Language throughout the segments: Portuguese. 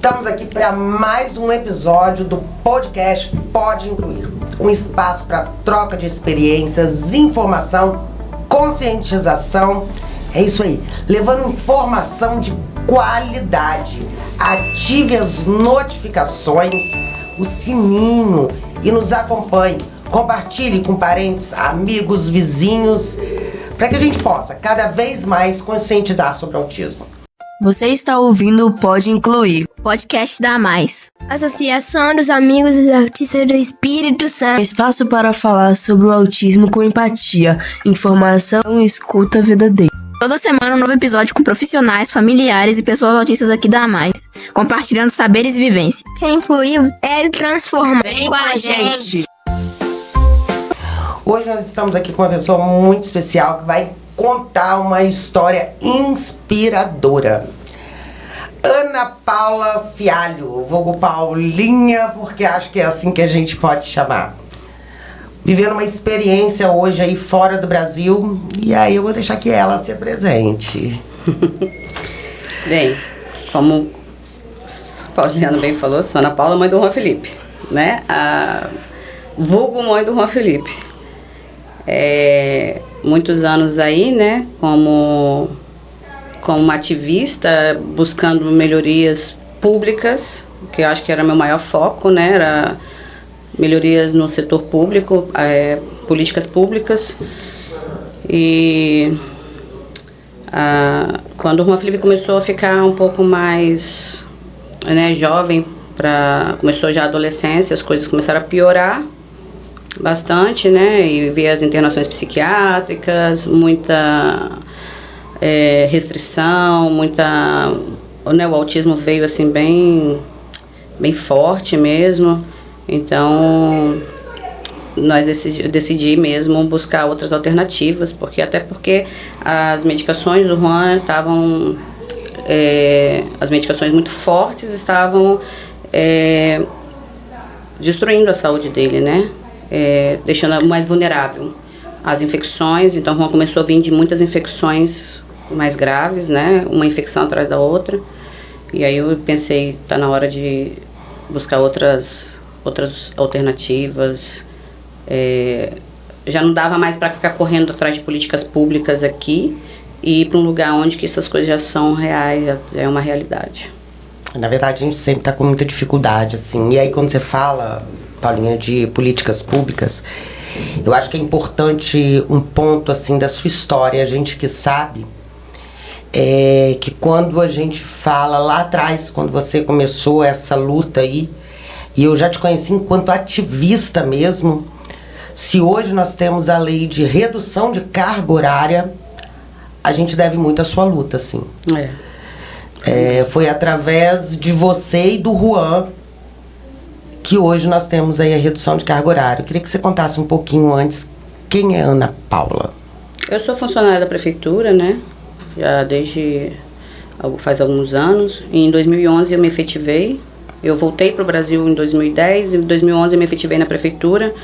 Estamos aqui para mais um episódio do podcast Pode Incluir. Um espaço para troca de experiências, informação, conscientização. É isso aí, levando informação de qualidade. Ative as notificações, o sininho e nos acompanhe. Compartilhe com parentes, amigos, vizinhos, para que a gente possa cada vez mais conscientizar sobre o autismo. Você está ouvindo o Pode Incluir, podcast da Mais, Associação dos Amigos dos Autistas do Espírito Santo. Espaço para falar sobre o autismo com empatia, informação e escuta verdadeira. Toda semana um novo episódio com profissionais, familiares e pessoas autistas aqui da Mais, compartilhando saberes e vivências. Quem incluiu é transformar. Vem com a gente! Hoje nós estamos aqui com uma pessoa muito especial que vai contar uma história inspiradora. Ana Paula Fialho, vulgo Paulinha, porque acho que é assim que a gente pode chamar. Vivendo uma experiência hoje aí fora do Brasil, e aí eu vou deixar que ela se apresente. Bem, como o Pauliano bem falou, sou Ana Paula, mãe do Juan Felipe, né? Vulgo mãe do Juan Felipe. Muitos anos aí, né, como uma ativista, buscando melhorias públicas, que eu acho que era meu maior foco, né, era melhorias no setor público, políticas públicas. E quando o Juan Felipe começou a ficar um pouco mais, né, jovem, começou já a adolescência, as coisas começaram a piorar bastante, né, e ver as internações psiquiátricas, muita restrição, né, o autismo veio assim bem forte mesmo. Então nós decidi mesmo buscar outras alternativas, porque as medicações do Juan estavam, as medicações muito fortes estavam destruindo a saúde dele, né? Deixando mais vulnerável às infecções. Então o Juan começou a vir de muitas infecções mais graves, né? Uma infecção atrás da outra. E aí eu pensei, tá na hora de buscar outras alternativas. Já não dava mais para ficar correndo atrás de políticas públicas aqui e ir para um lugar onde que essas coisas já são reais, já é uma realidade. Na verdade, a gente sempre está com muita dificuldade, assim. E aí, quando você fala, Paulinha, de políticas públicas, eu acho que é importante um ponto, assim, da sua história, a gente que sabe, que quando a gente fala lá atrás, quando você começou essa luta aí, e eu já te conheci enquanto ativista mesmo, se hoje nós temos a lei de redução de carga horária, a gente deve muito à sua luta, assim. Foi através de você e do Juan que hoje nós temos aí a redução de carga horária. Eu queria que você contasse um pouquinho antes, quem é Ana Paula? Eu sou funcionária da prefeitura, né? Já desde faz alguns anos. Em 2011 eu me efetivei. Eu voltei para o Brasil em 2010, em 2011 eu me efetivei na prefeitura.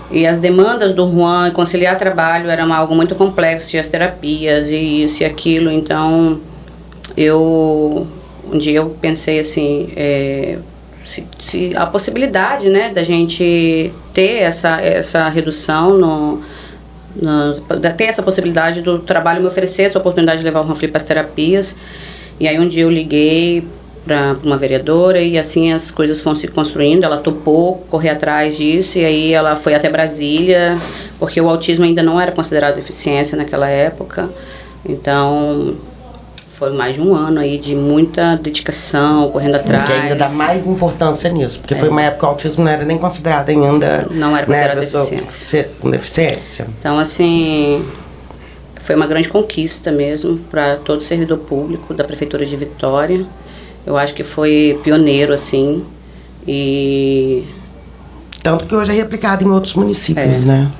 E as demandas do Juan, conciliar trabalho, era algo muito complexo, tinha as terapias e isso e aquilo. Então, um dia eu pensei assim, se a possibilidade, né, da gente ter essa redução, ter essa possibilidade do trabalho me oferecer essa oportunidade de levar o Juan Felipe para as terapias. E aí um dia eu liguei para uma vereadora e assim as coisas foram se construindo. Ela topou correr atrás disso e aí ela foi até Brasília, porque o autismo ainda não era considerado deficiência naquela época. Então foi mais de um ano aí de muita dedicação, correndo atrás. Que ainda dá mais importância nisso, porque foi uma época que o autismo não era nem considerado ainda... Não era considerado deficiência. Com deficiência. Então, assim, foi uma grande conquista mesmo para todo servidor público da Prefeitura de Vitória. Eu acho que foi pioneiro, assim, e... Tanto que hoje é replicado em outros municípios, né?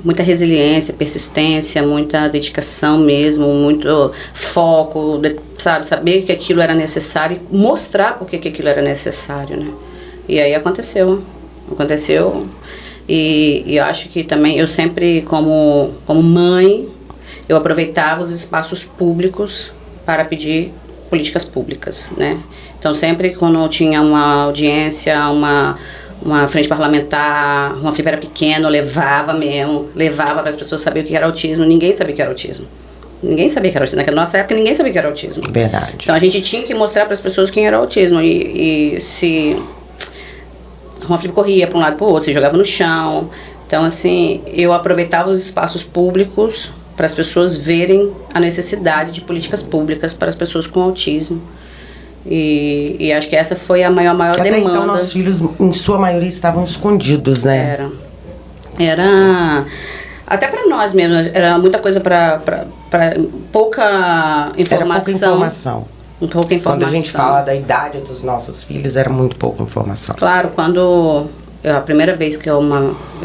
Muita resiliência, persistência, muita dedicação mesmo, muito foco, saber que aquilo era necessário e mostrar por que aquilo era necessário, né? E aí aconteceu e eu acho que também, eu sempre como mãe, eu aproveitava os espaços públicos para pedir políticas públicas, né? Então, sempre quando tinha uma audiência, uma frente parlamentar, uma Felipe era pequeno, eu levava para as pessoas saberem o que era autismo. Ninguém sabia o que era autismo. Ninguém sabia que era autismo. Naquela nossa época, ninguém sabia que era autismo. Verdade. Então, a gente tinha que mostrar para as pessoas quem era autismo. E se... Uma Felipe corria para um lado e para o outro, se jogava no chão. Então, assim, eu aproveitava os espaços públicos para as pessoas verem a necessidade de políticas públicas para as pessoas com autismo. E acho que essa foi a maior Até demanda. então, nossos filhos, em sua maioria, estavam escondidos, né? Era até para nós mesmos, era muita coisa para pouca informação. Pouca informação. Quando a gente fala da idade dos nossos filhos, era muito pouca informação. Claro, a primeira vez que eu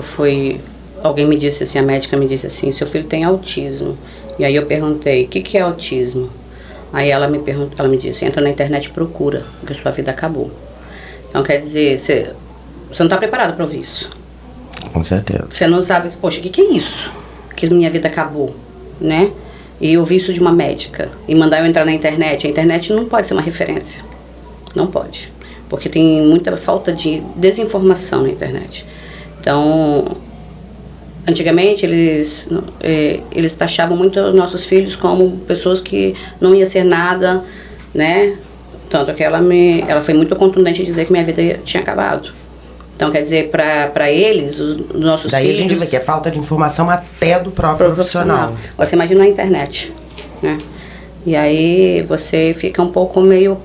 fui, alguém me disse assim, a médica me disse assim, seu filho tem autismo. E aí eu perguntei, o que é autismo? Aí ela me disse, entra na internet e procura, porque sua vida acabou. Então, quer dizer, você não está preparado para ouvir isso. Com certeza. Você não sabe, poxa, o que é isso? Que minha vida acabou, né? E eu ouvi isso de uma médica. E mandar eu entrar na internet. A internet não pode ser uma referência. Não pode. Porque tem muita falta de desinformação na internet. Então, antigamente, eles taxavam muito nossos filhos como pessoas que não ia ser nada, né? Tanto que ela foi muito contundente em dizer que minha vida tinha acabado. Então, quer dizer, para eles, os nossos Daí filhos... Daí a gente vê que é falta de informação até do próprio profissional. Agora, você imagina na internet, né? E aí você fica um pouco meio...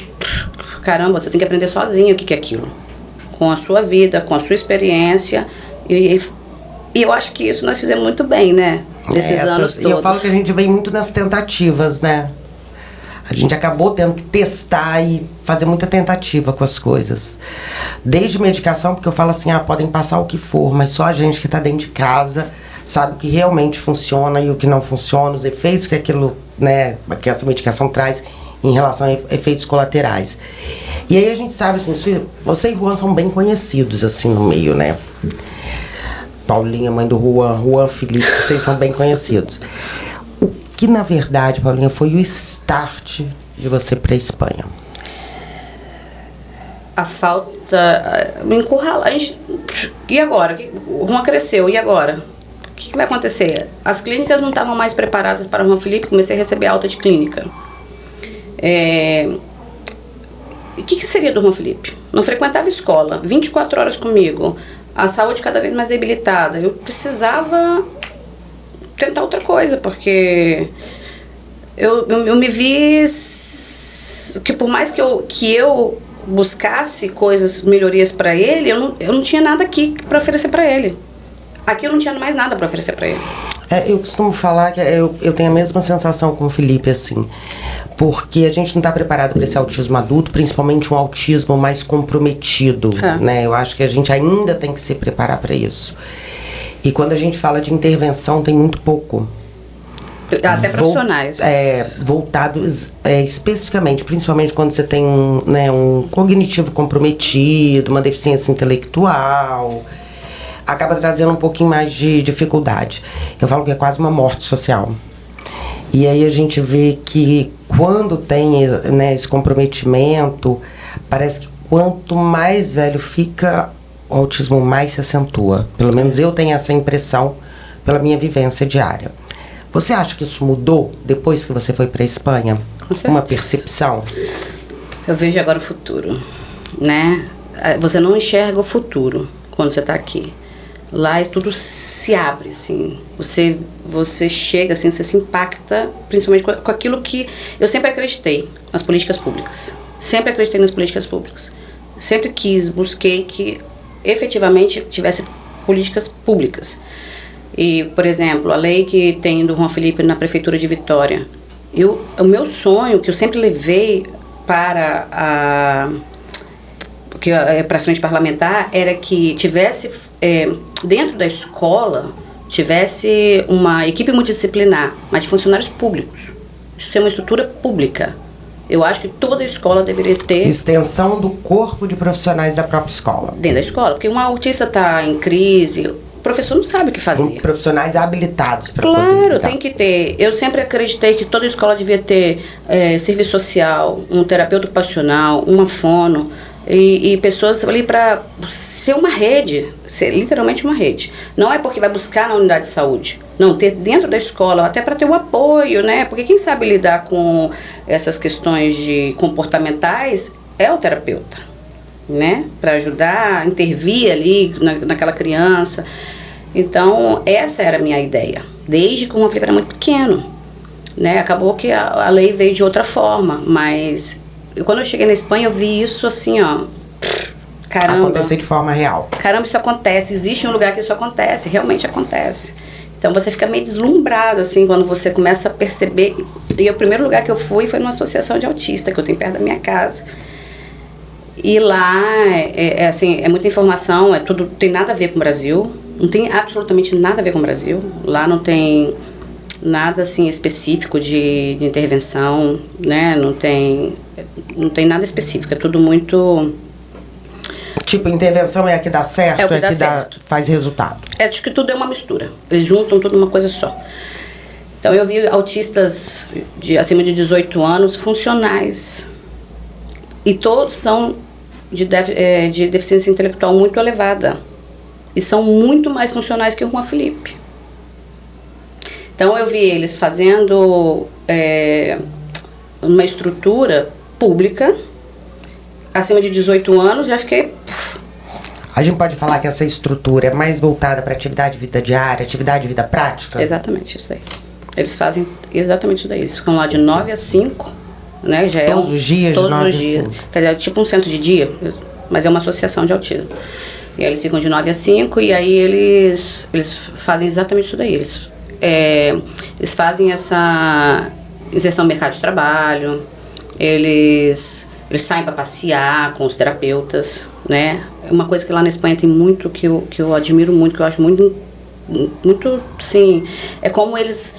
Caramba, você tem que aprender sozinho o que é aquilo. Com a sua vida, com a sua experiência. E eu acho que isso nós fizemos muito bem, né? Nesses anos todos. E eu falo que a gente vem muito nas tentativas, né? A gente acabou tendo que testar e fazer muita tentativa com as coisas. Desde medicação, porque eu falo assim, podem passar o que for, mas só a gente que está dentro de casa sabe o que realmente funciona e o que não funciona, os efeitos que aquilo, né, que essa medicação traz em relação a efeitos colaterais. E aí a gente sabe, assim, você e Juan são bem conhecidos, assim, no meio, né? Paulinha, mãe do Juan, Felipe, vocês são bem conhecidos. Que, na verdade, Paulinha, foi o start de você para a Espanha? A falta... Me encurralar. E agora? O Juan cresceu, e agora? O que vai acontecer? As clínicas não estavam mais preparadas para o Juan Felipe, comecei a receber alta de clínica. O que seria do Juan Felipe? Não frequentava escola, 24 horas comigo, a saúde cada vez mais debilitada. Eu precisava... tentar outra coisa, porque eu me vi que por mais que eu buscasse melhorias para ele, eu não tinha nada aqui para oferecer para ele. Aqui eu não tinha mais nada para oferecer para ele. Eu costumo falar que eu tenho a mesma sensação com o Felipe, assim, porque a gente não está preparado para esse autismo adulto, principalmente um autismo mais comprometido, né? Eu acho que a gente ainda tem que se preparar para isso. E quando a gente fala de intervenção, tem muito pouco. Até profissionais. Voltados especificamente, principalmente quando você tem um cognitivo comprometido, uma deficiência intelectual, acaba trazendo um pouquinho mais de dificuldade. Eu falo que é quase uma morte social. E aí a gente vê que quando tem, né, esse comprometimento, parece que quanto mais velho fica, o autismo mais se acentua. Pelo menos eu tenho essa impressão pela minha vivência diária. Você acha que isso mudou depois que você foi para a Espanha? Uma percepção? Eu vejo agora o futuro, né? Você não enxerga o futuro quando você está aqui. Lá tudo se abre, assim. Você chega, assim, você se impacta, principalmente com aquilo que eu sempre acreditei, nas políticas públicas. Sempre acreditei nas políticas públicas. Sempre busquei que efetivamente tivesse políticas públicas. E, por exemplo, a lei que tem do Juan Felipe na Prefeitura de Vitória. O meu sonho, que eu sempre levei para a frente parlamentar, era que tivesse, dentro da escola, tivesse uma equipe multidisciplinar, mas de funcionários públicos. Isso é uma estrutura pública. Eu acho que toda escola deveria ter... Extensão do corpo de profissionais da própria escola. Dentro da escola, porque um autista está em crise, professor não sabe o que fazer. Profissionais habilitados para poder Claro, lidar. tem que ter. Eu sempre acreditei que toda escola devia ter serviço social, um terapeuta ocupacional, uma fono e pessoas ali para ser uma rede, ser literalmente uma rede. Não é porque vai buscar na unidade de saúde, não, ter dentro da escola, até para ter o apoio, né? Porque quem sabe lidar com essas questões de comportamentais é o terapeuta, né? Para ajudar, intervir ali naquela criança. Então, essa era a minha ideia, desde que o Juan Felipe era muito pequeno, né? Acabou que a lei veio de outra forma, mas quando eu cheguei na Espanha, eu vi isso assim, ó, caramba. Acontecer de forma real. Caramba, isso acontece, existe um lugar que isso acontece, realmente acontece. Então, você fica meio deslumbrado, assim, quando você começa a perceber. E o primeiro lugar que eu fui foi numa associação de autistas, que eu tenho perto da minha casa. E lá, assim, é muita informação, tudo, tem nada a ver com o Brasil, não tem absolutamente nada a ver com o Brasil. Lá não tem nada, assim, específico de intervenção, né, não tem nada específico, é tudo muito... Tipo, intervenção é a que dá certo, É o que dá certo. Faz resultado. Acho que tudo é uma mistura, eles juntam tudo numa coisa só. Então, eu vi autistas acima de 18 anos funcionais, e todos são de deficiência intelectual muito elevada. E são muito mais funcionais que o Juan Felipe. Então, eu vi eles fazendo uma estrutura pública, acima de 18 anos, já fiquei... A gente pode falar que essa estrutura é mais voltada para atividade de vida diária, atividade de vida prática? Exatamente isso daí. Eles fazem exatamente isso daí. Eles ficam lá de 9 a 5, né? Já todos os dias, todos de 9 os dias. a 5. Quer dizer, é tipo um centro de dia, mas é uma associação de autismo. E aí eles ficam de 9 a 5 e aí eles fazem exatamente isso daí. Eles fazem essa inserção no mercado de trabalho, eles saem para passear com os terapeutas, né? É uma coisa que lá na Espanha tem muito, que eu admiro muito, que eu acho muito, sim, é como eles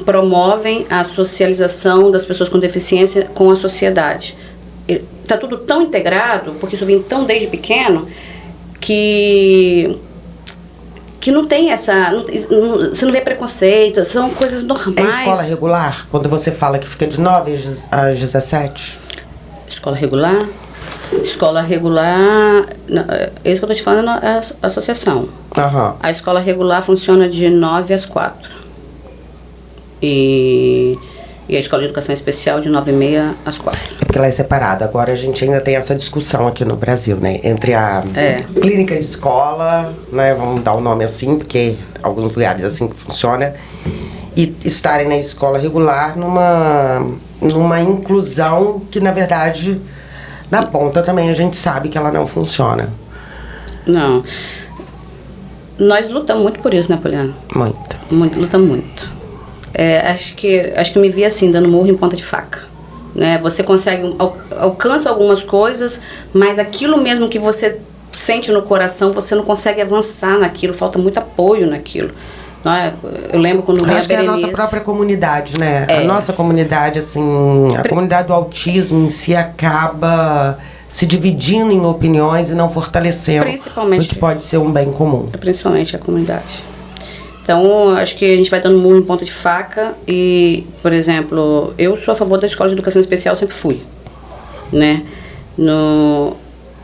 promovem a socialização das pessoas com deficiência com a sociedade. Está tudo tão integrado, porque isso vem tão desde pequeno, que não tem essa... você não vê preconceito, são coisas normais. É escola regular? Quando você fala que fica de 9 às 17? Escola regular? Escola regular... É isso que eu estou te falando, é a associação. Uhum. A escola regular funciona de 9 às 4. E a escola de educação especial de 9h30 às 4. É porque ela é separada. Agora a gente ainda tem essa discussão aqui no Brasil, né? Entre a clínica de escola, né? Vamos dar o nome assim, porque alguns lugares assim que funciona. E estarem na escola regular numa inclusão que, na verdade, na ponta também a gente sabe que ela não funciona. Não. Nós lutamos muito por isso, né, Poliana? Muito. Lutamos muito. Acho que me vi assim, dando murro em ponta de faca, né? Você consegue, alcança algumas coisas, mas aquilo mesmo que você sente no coração, você não consegue avançar naquilo, falta muito apoio naquilo. Não é? Eu lembro quando veio a Acho que é a Berenice. nossa própria comunidade, né? A nossa comunidade, assim, a comunidade do autismo em si acaba se dividindo em opiniões e não fortalecendo Principalmente, o que pode ser um bem comum. Principalmente a comunidade. Então, acho que a gente vai dando murro em ponta de faca e, por exemplo, eu sou a favor da escola de educação especial, sempre fui, né?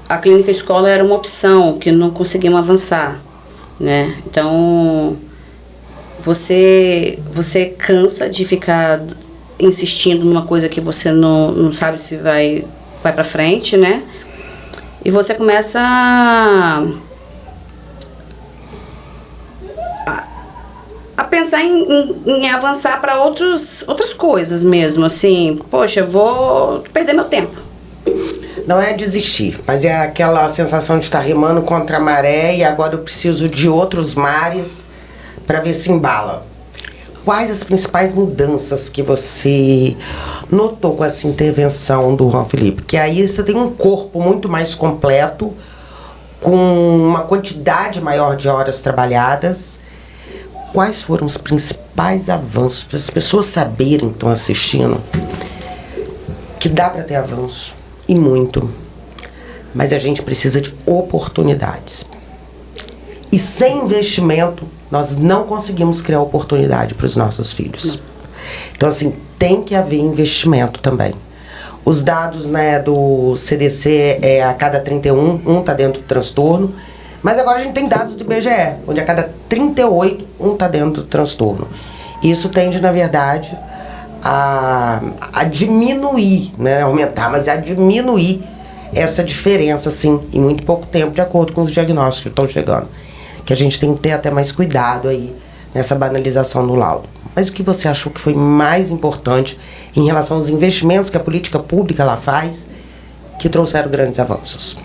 A clínica escola era uma opção que não conseguíamos avançar, né? Então, você cansa de ficar insistindo numa coisa que você não sabe se vai pra frente, né? E você começa a pensar em avançar para outras coisas mesmo, assim, poxa, eu vou perder meu tempo. Não é desistir, mas é aquela sensação de estar remando contra a maré e agora eu preciso de outros mares para ver se embala. Quais as principais mudanças que você notou com essa intervenção do Juan Felipe? Porque aí você tem um corpo muito mais completo, com uma quantidade maior de horas trabalhadas. Quais foram os principais avanços para as pessoas saberem que estão assistindo que dá para ter avanço e muito, mas a gente precisa de oportunidades. E sem investimento, nós não conseguimos criar oportunidade para os nossos filhos. Então, assim, tem que haver investimento também. Os dados, né, do CDC a cada 31, um está dentro do transtorno. Mas agora a gente tem dados do IBGE, onde a cada 38, um está dentro do transtorno. Isso tende, na verdade, a diminuir, né, aumentar, mas a diminuir essa diferença, assim, em muito pouco tempo, de acordo com os diagnósticos que estão chegando. Que a gente tem que ter até mais cuidado aí nessa banalização do laudo. Mas o que você achou que foi mais importante em relação aos investimentos que a política pública lá faz, que trouxeram grandes avanços?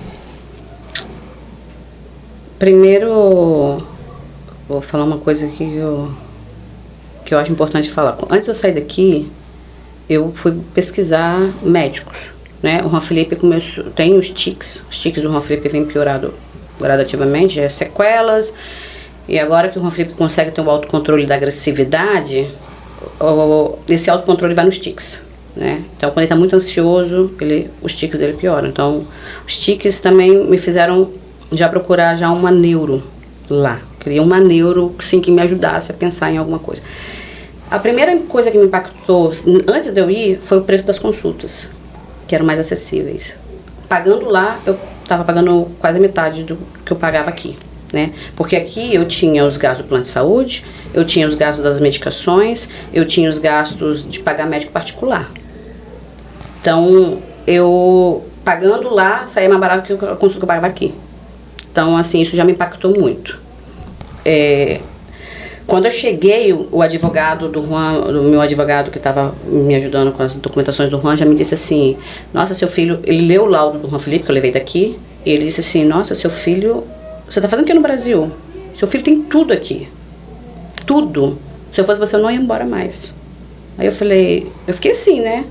Primeiro, vou falar uma coisa que eu acho importante falar. Antes de eu sair daqui, eu fui pesquisar médicos, né? O Juan Felipe começou, tem os tics do Juan Felipe vem piorado gradativamente, já é sequelas, e agora que o Juan Felipe consegue ter o autocontrole da agressividade, esse autocontrole vai nos tics, né? Então, quando ele está muito ansioso, os tics dele pioram. Então, os tics também me fizeram já procurar já uma neuro lá. Queria uma neuro, sim, que me ajudasse a pensar em alguma coisa. A primeira coisa que me impactou, antes de eu ir, foi o preço das consultas, que eram mais acessíveis. Pagando lá, eu estava pagando quase a metade do que eu pagava aqui, né? Porque aqui eu tinha os gastos do plano de saúde, eu tinha os gastos das medicações, eu tinha os gastos de pagar médico particular. Então, eu pagando lá, saía mais barato que a consulta que eu pagava aqui. Então, assim, isso já me impactou muito. Quando eu cheguei, o advogado do Juan, o meu advogado que estava me ajudando com as documentações do Juan, já me disse assim, nossa, seu filho, ele leu o laudo do Juan Felipe, que eu levei daqui, e ele disse assim, nossa, seu filho, você está fazendo o que no Brasil? Seu filho tem tudo aqui. Tudo. Se eu fosse você, eu não ia embora mais. Aí eu fiquei assim, né?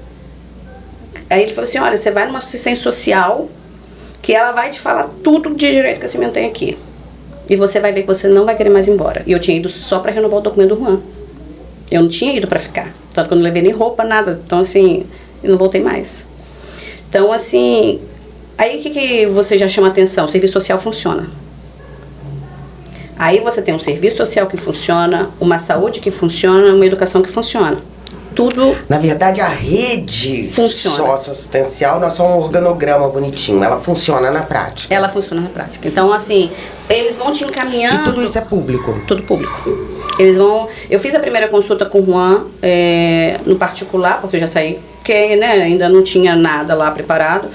Aí ele falou assim, olha, você vai numa assistência social, que ela vai te falar tudo de direito que você me tem aqui. E você vai ver que você não vai querer mais ir embora. E eu tinha ido só para renovar o documento do Juan. Eu não tinha ido para ficar. Tanto que eu não levei nem roupa, nada. Então, assim, eu não voltei mais. Então, assim, aí o que você já chama atenção? O serviço social funciona. Aí você tem um serviço social que funciona, uma saúde que funciona, uma educação que funciona. Tudo. Na verdade, a rede socioassistencial não é só um organograma bonitinho, ela funciona na prática. Ela funciona na prática. Então, assim, eles vão te encaminhando. E tudo isso é público? Tudo público. Eles vão. Eu fiz a primeira consulta com o Juan no particular, porque eu já saí, porque, né, ainda não tinha nada lá preparado.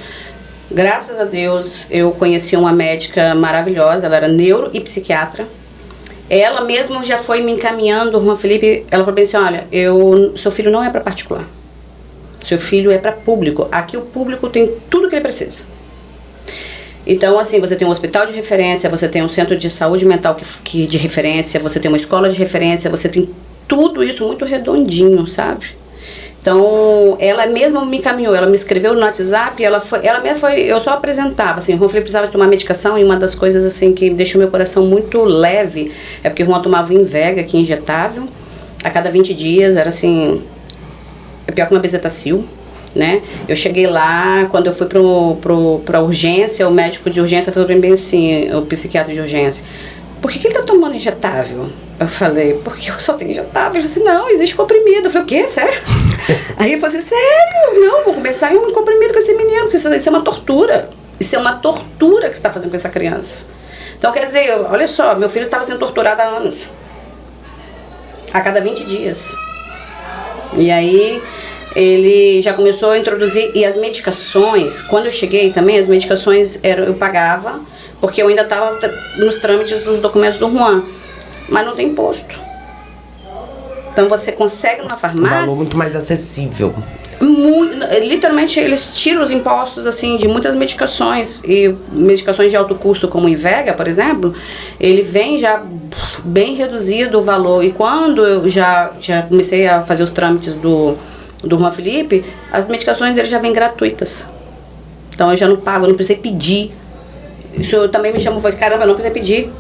Graças a Deus, eu conheci uma médica maravilhosa, ela era neuro e psiquiatra. Ela mesma já foi me encaminhando, o Juan Felipe, ela falou bem assim, olha, seu filho não é para particular, seu filho é para público, aqui o público tem tudo que ele precisa. Então, assim, você tem um hospital de referência, você tem um centro de saúde mental que de referência, você tem uma escola de referência, você tem tudo isso muito redondinho, sabe? Então, ela mesma me encaminhou, ela me escreveu no WhatsApp, ela mesma foi, eu só apresentava, assim, o Juan Felipe precisava tomar medicação e uma das coisas, assim, que deixou meu coração muito leve, é porque o Juan tomava o Invega, que é injetável, a cada 20 dias, era assim, é pior que uma bezetacil, né? Eu cheguei lá, quando eu fui pra urgência, o médico de urgência falou bem assim, o psiquiatra de urgência, por que ele tá tomando injetável? Eu falei, porque eu só tenho injetável. Ele falou assim, não, existe comprimido. Eu falei, o quê? Sério? Aí ele falou assim, sério? Não, vou começar um comprimido com esse menino, porque isso é uma tortura. Isso é uma tortura que você está fazendo com essa criança. Então, quer dizer, olha só, meu filho estava sendo torturado há anos. A cada 20 dias. E aí, ele já começou a introduzir, e as medicações, quando eu cheguei também, as medicações eu pagava, porque eu ainda estava nos trâmites dos documentos do Juan. Mas não tem imposto. Então você consegue numa farmácia. Um valor muito mais acessível. Literalmente eles tiram os impostos assim de muitas medicações. E medicações de alto custo, como o Invega, por exemplo, ele vem já bem reduzido o valor. E quando eu já comecei a fazer os trâmites do Juan Felipe, as medicações ele já vêm gratuitas. Então eu já não pago, eu não precisei pedir. Isso também me chamou, falei, caramba, eu não precisei pedir.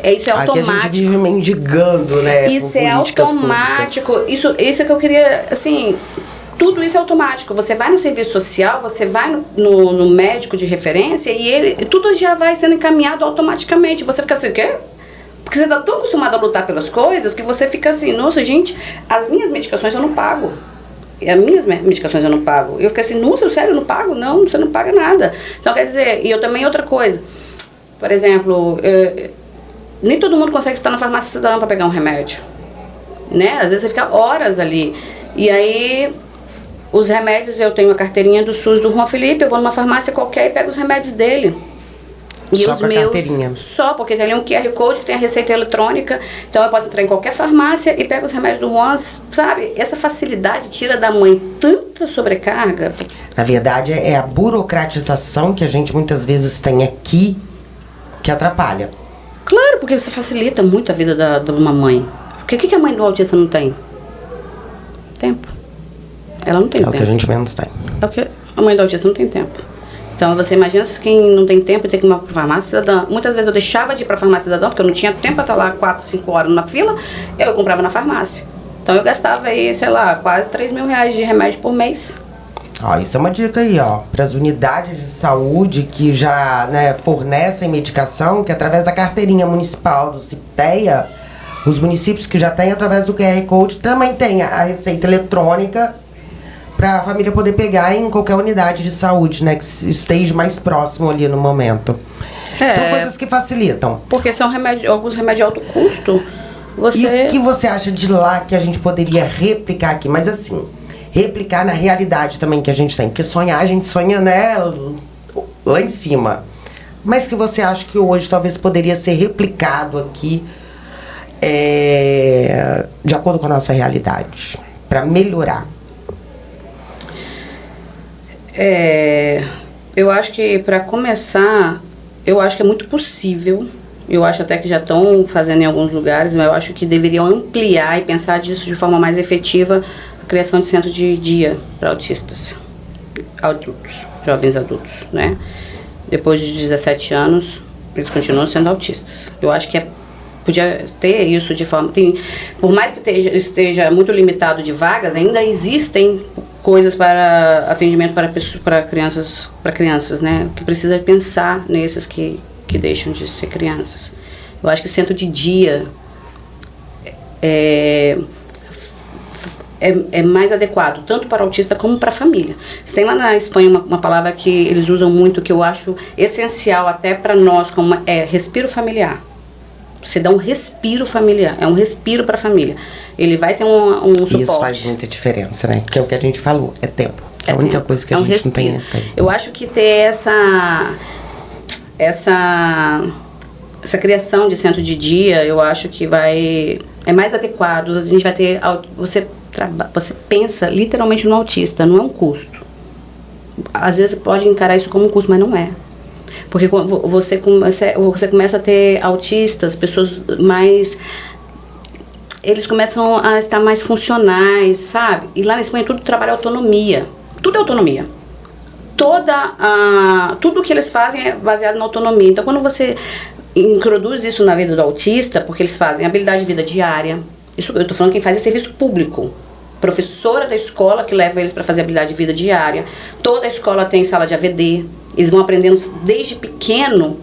Isso é automático. Aqui a gente vive mendigando, né? Isso é automático. Isso é que eu queria, assim, tudo isso é automático. Você vai no serviço social, você vai no médico de referência e tudo já vai sendo encaminhado automaticamente. Você fica assim, o quê? Porque você tá tão acostumado a lutar pelas coisas que você fica assim, nossa, gente, as minhas medicações eu não pago. E as minhas medicações eu não pago. Eu fiquei assim, nossa, sério, eu não pago? Não, você não paga nada. Então, quer dizer, e eu também, outra coisa, por exemplo, nem todo mundo consegue estar na farmácia cidadã para pegar um remédio, né? Às vezes você fica horas ali. E aí, os remédios, eu tenho a carteirinha do SUS do Juan Felipe, eu vou numa farmácia qualquer e pego os remédios dele. E só os meus, carteirinha. só porque tem ali um QR Code que tem a receita eletrônica, então eu posso entrar em qualquer farmácia e pego os remédios do Juan, sabe? Essa facilidade tira da mãe tanta sobrecarga. Na verdade, é a burocratização que a gente muitas vezes tem aqui que atrapalha. Claro, porque você facilita muito a vida de uma mãe. Porque o que a mãe do autista não tem? Tempo. Ela não tem tempo. É o que a gente menos tem. É o que a mãe do autista não tem tempo. Então, você imagina se quem não tem tempo tem que ir para a farmácia cidadã. Muitas vezes eu deixava de ir para a farmácia cidadã, porque eu não tinha tempo para estar lá 4, 5 horas numa fila, eu comprava na farmácia. Então, eu gastava aí, sei lá, quase 3 mil reais de remédio por mês. Ó, isso é uma dica aí, ó, para as unidades de saúde que já, né, fornecem medicação, que através da carteirinha municipal do CIPTEA, os municípios que já têm através do QR Code também têm a receita eletrônica para a família poder pegar em qualquer unidade de saúde, né, que esteja mais próximo ali no momento. São coisas que facilitam. Porque são alguns remédios de alto custo. E o que você acha de lá que a gente poderia replicar aqui? Mas assim, replicar na realidade também que a gente tem. Porque sonhar, a gente sonha, né, lá em cima. Mas que você acha que hoje talvez poderia ser replicado aqui de acordo com a nossa realidade, para melhorar? Eu acho que, para começar, eu acho que é muito possível. Eu acho até que já estão fazendo em alguns lugares, mas eu acho que deveriam ampliar e pensar disso de forma mais efetiva, a criação de centro de dia para autistas, adultos, jovens adultos, né? Depois de 17 anos, eles continuam sendo autistas. Eu acho que podia ter isso de forma... por mais que esteja muito limitado de vagas, ainda existem coisas para atendimento para crianças, né? Que precisa pensar nesses que deixam de ser crianças. Eu acho que centro de dia é mais adequado, tanto para o autista como para a família. Você tem lá na Espanha uma palavra que eles usam muito, que eu acho essencial até para nós, como respiro familiar. Você dá um respiro familiar, é um respiro para a família. Ele vai ter um suporte. Isso faz muita diferença, né? Que é o que a gente falou, é tempo. É a única coisa que a gente não tem. Eu acho que ter essa criação de centro de dia, eu acho que é mais adequado. A gente vai ter... Você pensa literalmente no autista, não é um custo. Às vezes você pode encarar isso como um custo, mas não é. Porque você começa a ter autistas, pessoas mais... Eles começam a estar mais funcionais, sabe? E lá na Espanha tudo trabalha autonomia. Tudo é autonomia. Tudo que eles fazem é baseado na autonomia. Então, quando você introduz isso na vida do autista, porque eles fazem habilidade de vida diária, isso eu estou falando quem faz é serviço público. Professora da escola que leva eles para fazer habilidade de vida diária. Toda a escola tem sala de AVD. Eles vão aprendendo desde pequeno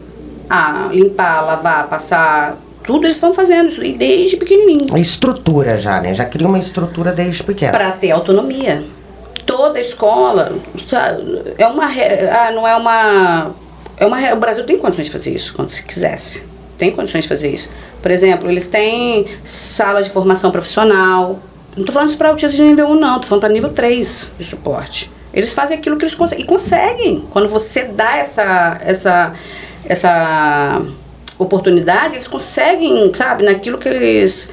a limpar, lavar, passar. Tudo eles vão fazendo isso desde pequenininho. A estrutura já, né? Já cria uma estrutura desde pequeno. Para ter autonomia. Toda a escola o Brasil tem condições de fazer isso, quando se quisesse. Tem condições de fazer isso. Por exemplo, eles têm sala de formação profissional. Não estou falando isso para autistas de nível 1, não. Estou falando para nível 3 de suporte. Eles fazem aquilo que eles conseguem. E conseguem. Quando você dá essa oportunidade, eles conseguem, sabe, naquilo que eles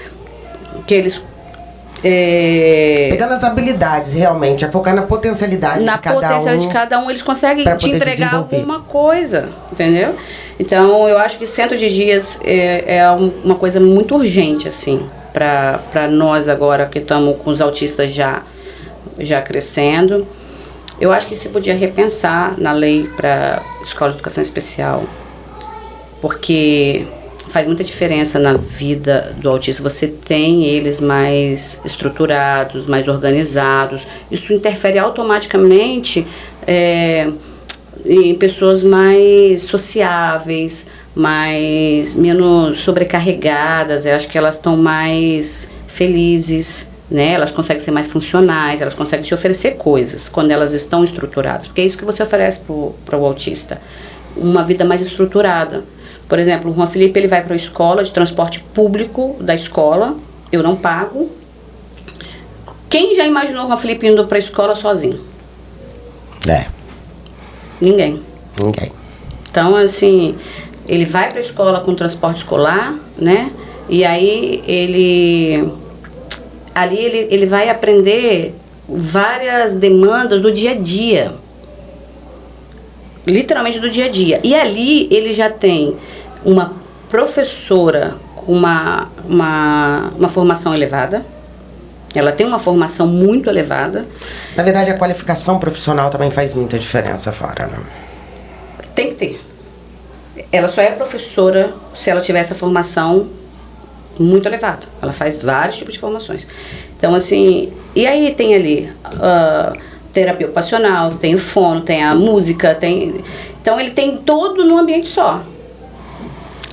pegando as habilidades, realmente, focar na potencialidade de cada um. Na potencialidade de cada um, eles conseguem te entregar alguma coisa, entendeu? Então, eu acho que centro de dias é uma coisa muito urgente, assim, para nós agora que estamos com os autistas já crescendo. Eu acho que se podia repensar na lei para escola de educação especial, porque faz muita diferença na vida do autista. Você tem eles mais estruturados, mais organizados. Isso interfere automaticamente em pessoas mais sociáveis, menos sobrecarregadas. Eu acho que elas estão mais felizes, né? Elas conseguem ser mais funcionais, elas conseguem te oferecer coisas quando elas estão estruturadas, porque é isso que você oferece para o autista, uma vida mais estruturada. Por exemplo, o Juan Felipe, ele vai para a escola de transporte público da escola, eu não pago. Quem já imaginou o Juan Felipe indo para a escola sozinho? Ninguém. Então, assim, ele vai para a escola com transporte escolar, né? E aí ele vai aprender várias demandas do dia a dia. Literalmente do dia a dia. E ali ele já tem uma professora com uma formação elevada. Ela tem uma formação muito elevada. Na verdade, a qualificação profissional também faz muita diferença fora, né? Tem que ter. Ela só é professora se ela tiver essa formação muito elevada. Ela faz vários tipos de formações. Então, assim, e aí tem ali terapia ocupacional, tem o fono, tem a música, então ele tem todo num ambiente só.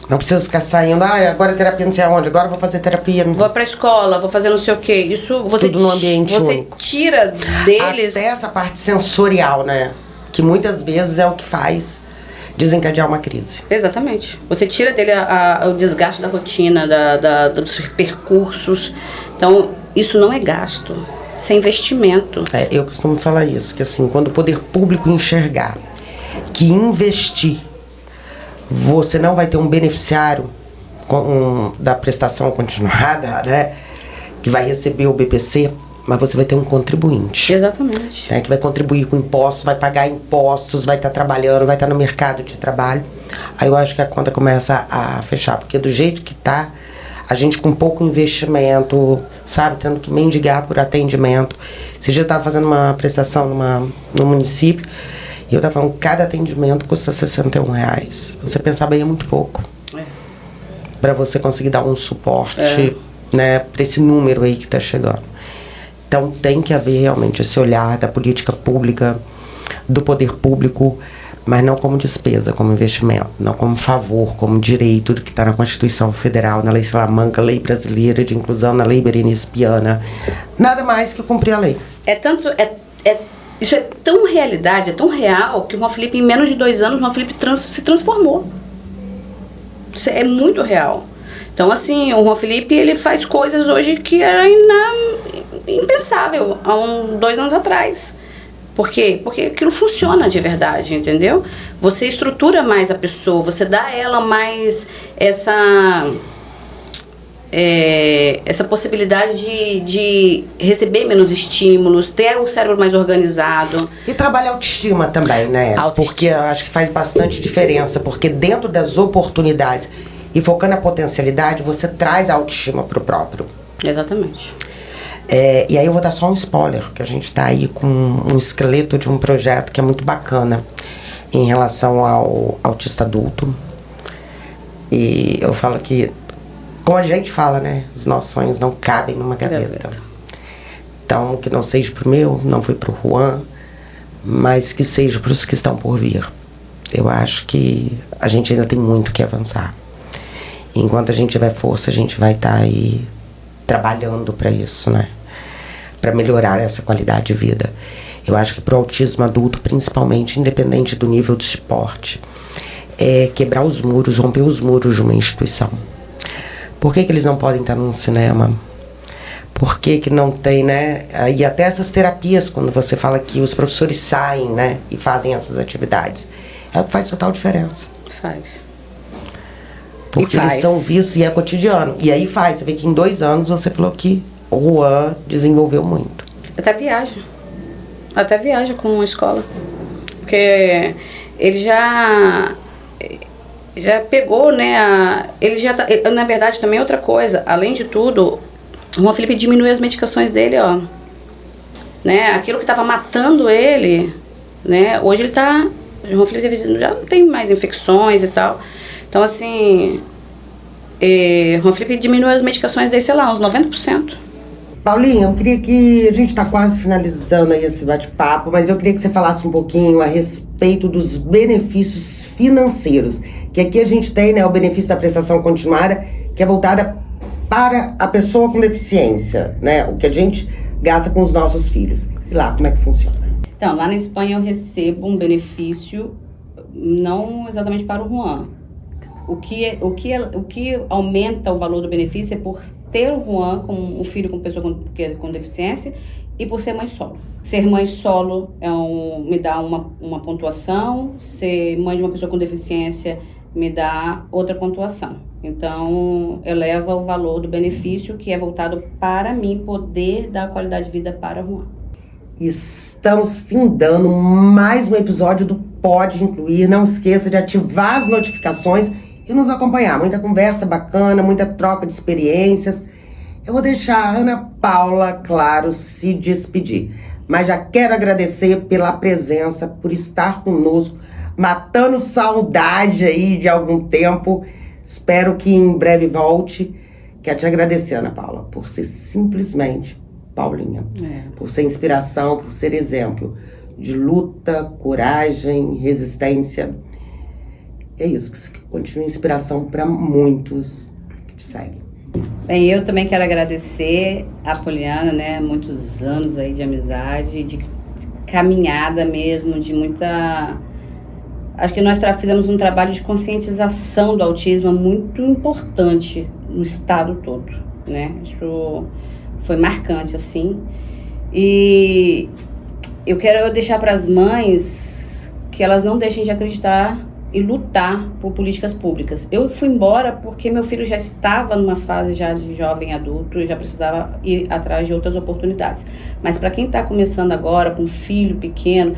Não precisa ficar saindo, agora terapia não sei aonde, agora eu vou fazer terapia. Vou pra escola, vou fazer não sei o quê. Isso você tudo no ambiente único. Tira deles. Até essa parte sensorial, né? Que muitas vezes é o que faz desencadear uma crise. Exatamente. Você tira dele o desgaste da rotina, dos percursos. Então, isso não é gasto. Isso é investimento. Eu costumo falar isso, que assim, quando o poder público enxergar que investir, você não vai ter um beneficiário da prestação continuada, né? Que vai receber o BPC, mas você vai ter um contribuinte. Exatamente. Né, que vai contribuir com impostos, vai pagar impostos, vai estar trabalhando, vai estar no mercado de trabalho. Aí eu acho que a conta começa a fechar, porque do jeito que tá, a gente com pouco investimento, sabe, tendo que mendigar por atendimento. Esse dia eu estava fazendo uma prestação no município, e eu estava falando, cada atendimento custa R$61. Você pensar bem, é muito pouco. Para você conseguir dar um suporte, né, para esse número aí que está chegando. Então tem que haver realmente esse olhar da política pública, do poder público, mas não como despesa, como investimento, não como favor, como direito do que está na Constituição Federal, na Lei Salamanca, Lei Brasileira de Inclusão, na Lei Berenice-Piana. Nada mais que cumprir a lei. Isso é tão realidade, é tão real, que o Juan Felipe, em menos de 2 anos, o Juan Felipe se transformou. Isso é muito real. Então, assim, o Juan Felipe, ele faz coisas hoje que era impensável há 2 anos atrás. Por quê? Porque aquilo funciona de verdade, entendeu? Você estrutura mais a pessoa, você dá a ela mais essa possibilidade de receber menos estímulos, ter o cérebro mais organizado. E trabalha a autoestima também, né? Porque eu acho que faz bastante diferença, porque dentro das oportunidades e focando na potencialidade, você traz a autoestima pro próprio. Exatamente. E aí eu vou dar só um spoiler, que a gente está aí com um esqueleto de um projeto que é muito bacana em relação ao autista adulto. E eu falo que, como a gente fala, né? Os nossos sonhos não cabem numa gaveta. Então, que não seja pro meu, não foi pro Juan, mas que seja pros que estão por vir. Eu acho que a gente ainda tem muito que avançar. E enquanto a gente tiver força, a gente vai estar aí trabalhando para isso, né? Para melhorar essa qualidade de vida. Eu acho que pro autismo adulto, principalmente, independente do nível de esporte, é quebrar os muros, romper os muros de uma instituição. Por que eles não podem estar num cinema? Por que não tem, né? E até essas terapias, quando você fala que os professores saem, né? E fazem essas atividades. É o que faz total diferença. Faz. Porque eles são vistos e é cotidiano. E aí faz. Você vê que em 2 anos você falou que o Juan desenvolveu muito. Até viaja com a escola. Porque ele já pegou, né? Ele já tá, na verdade, também é outra coisa. Além de tudo, o Juan Felipe diminuiu as medicações dele, ó. Né? Aquilo que estava matando ele, né? Hoje ele tá... O Juan Felipe já não tem mais infecções e tal. Então, assim, o Juan Felipe diminuiu as medicações dele, sei lá, uns 90%. Paulinha, eu queria que... A gente está quase finalizando aí esse bate-papo, mas eu queria que você falasse um pouquinho a respeito dos benefícios financeiros. Que aqui a gente tem, né, o benefício da prestação continuada, que é voltada para a pessoa com deficiência, né? O que a gente gasta com os nossos filhos. E lá, como é que funciona? Então, lá na Espanha eu recebo um benefício, não exatamente para o Juan. O que aumenta o valor do benefício é por ter o Juan como um filho com pessoa com deficiência e por ser mãe solo. Ser mãe solo me dá uma pontuação, ser mãe de uma pessoa com deficiência me dá outra pontuação. Então, eleva o valor do benefício, que é voltado para mim poder dar qualidade de vida para o Juan. Estamos findando mais um episódio do Pode Incluir. Não esqueça de ativar as notificações e nos acompanhar. Muita conversa bacana, muita troca de experiências. Eu vou deixar a Ana Paula, claro, se despedir. Mas já quero agradecer pela presença, por estar conosco, matando saudade aí de algum tempo. Espero que em breve volte. Quero te agradecer, Ana Paula, por ser simplesmente Paulinha. Por ser inspiração, por ser exemplo de luta, coragem, resistência. É isso, que continua inspiração para muitos que te seguem. Bem, eu também quero agradecer a Poliana, né? Muitos anos aí de amizade, de caminhada mesmo, de muita... Acho que nós fizemos um trabalho de conscientização do autismo muito importante no estado todo, né? Isso foi marcante, assim. E eu quero deixar para as mães que elas não deixem de acreditar e lutar por políticas públicas. Eu fui embora porque meu filho já estava numa fase já de jovem adulto e já precisava ir atrás de outras oportunidades. Mas para quem está começando agora, com um filho pequeno,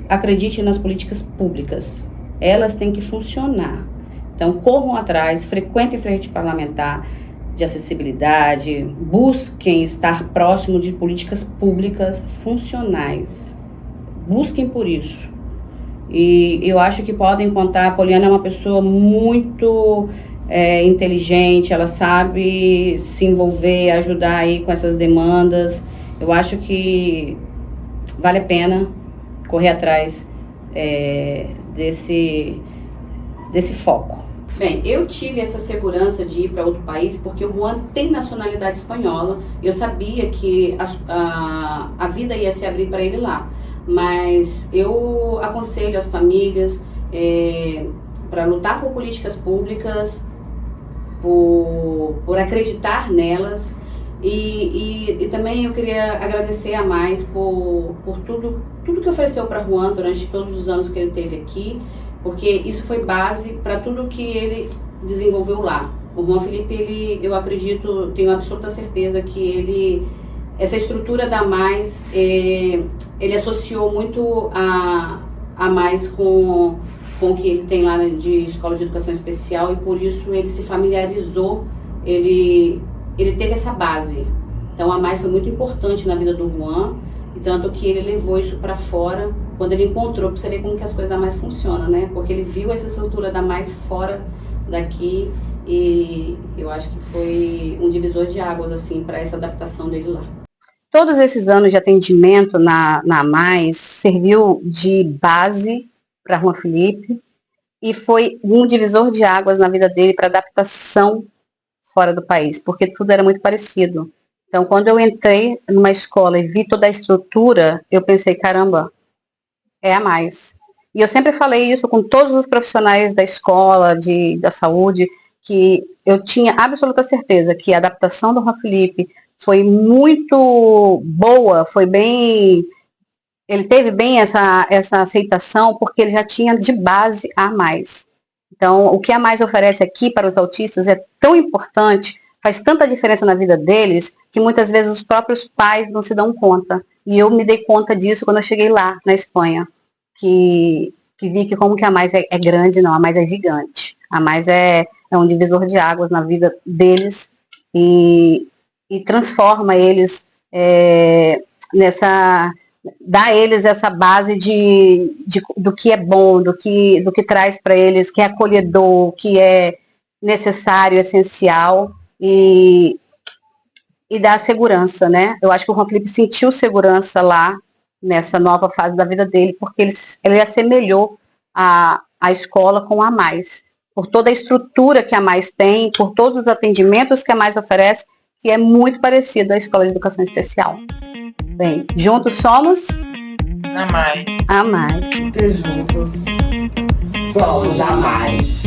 acredite nas políticas públicas. Elas têm que funcionar. Então, corram atrás, frequentem frente parlamentar de acessibilidade, busquem estar próximo de políticas públicas funcionais. Busquem por isso. E eu acho que podem contar, a Poliana é uma pessoa muito inteligente, ela sabe se envolver, ajudar aí com essas demandas. Eu acho que vale a pena correr atrás desse foco. Bem, eu tive essa segurança de ir para outro país porque o Juan tem nacionalidade espanhola. Eu sabia que a vida ia se abrir para ele lá. Mas eu aconselho as famílias para lutar por políticas públicas, por acreditar nelas. E também eu queria agradecer a Mais por tudo que ofereceu para Juan durante todos os anos que ele esteve aqui, porque isso foi base para tudo que ele desenvolveu lá. O Juan Felipe, eu acredito, tenho absoluta certeza que essa estrutura da Mais, ele associou muito a Mais com o que ele tem lá de escola de educação especial, e por isso ele se familiarizou, ele teve essa base. Então a Mais foi muito importante na vida do Juan, e tanto que ele levou isso para fora quando ele encontrou, para você ver como que as coisas da Mais funcionam, né? Porque ele viu essa estrutura da Mais fora daqui, e eu acho que foi um divisor de águas assim para essa adaptação dele lá. Todos esses anos de atendimento na Mais serviu de base para Juan Felipe e foi um divisor de águas na vida dele para adaptação fora do país, porque tudo era muito parecido. Então, quando eu entrei numa escola e vi toda a estrutura, eu pensei, caramba, é a Mais. E eu sempre falei isso com todos os profissionais da escola, da saúde, que eu tinha absoluta certeza que a adaptação do Juan Felipe foi muito boa, ele teve bem essa aceitação, porque ele já tinha de base a Mais. Então, o que a Mais oferece aqui para os autistas é tão importante, faz tanta diferença na vida deles, que muitas vezes os próprios pais não se dão conta. E eu me dei conta disso quando eu cheguei lá, na Espanha, que vi que como que a Mais é grande, não, a Mais é gigante. A Mais é um divisor de águas na vida deles e transforma eles dá a eles essa base do que é bom, do que traz para eles, que é acolhedor, que é necessário, essencial, e e dar segurança, né? Eu acho que o Juan Felipe sentiu segurança lá, nessa nova fase da vida dele, porque ele assemelhou a escola com a Mais, por toda a estrutura que a Mais tem, por todos os atendimentos que a Mais oferece, que é muito parecido à Escola de Educação Especial. Bem, juntos somos... A Mais. A Mais. Juntos somos a Mais.